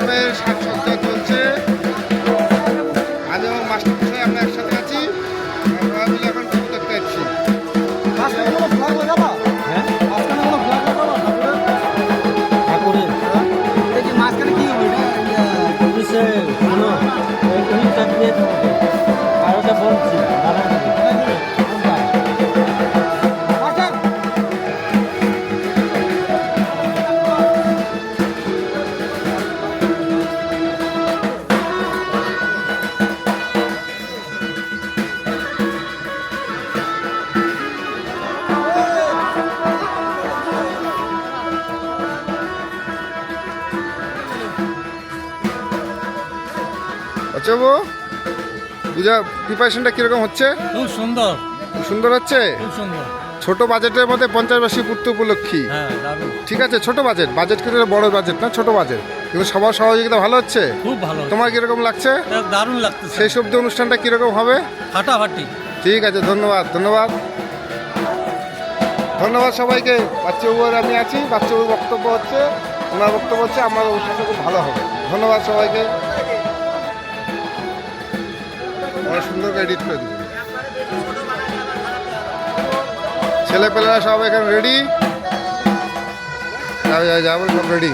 উৎসবের সাজসজ্জা চলছে। আমি এবং মাস্টার মশাই আমরা একসাথে আছি, সবাই মিলে এখন ঠাকুর দেখতে যাচ্ছি। ঠাকুরের মাঝখানে কি হবে পুলিশে কোনো পুলিশ চাকরি আর ওটা বলছি আচ্ছা পূজা প্রিপারেশনটা কিরকম হচ্ছে? খুব সুন্দর, খুব সুন্দর হচ্ছে। খুব সুন্দর। ছোট বাজেটের মধ্যে 50 বার্ষিক পূর্তি উপলক্ষী। হ্যাঁ, দারুণ। ঠিক আছে, ছোট বাজেট কিন্তু এটা বড় বাজেট না, ছোট বাজেট, কিন্তু সবার সহযোগিতা ভালো হচ্ছে। খুব ভালো। তোমার কিরকম লাগছে? দারুণ লাগতেছে। সেই সব অনুষ্ঠানটা কিরকম হবে? ফাটাফাটি। ঠিক আছে, ধন্যবাদ ধন্যবাদ ধন্যবাদ সবাইকে। বাচ্চাবাবুর আমি আছি, বাচ্চাবাবুর বক্তব্য হচ্ছে, ওনার বক্তব্য হচ্ছে আমার অনুষ্ঠানটা খুব ভালো হবে। ধন্যবাদ সবাইকে। আমরা সুন্দর করে এডিট করে দেবো। ছেলেপেলেরা সব এখানে রেডি, যাবো সব রেডি।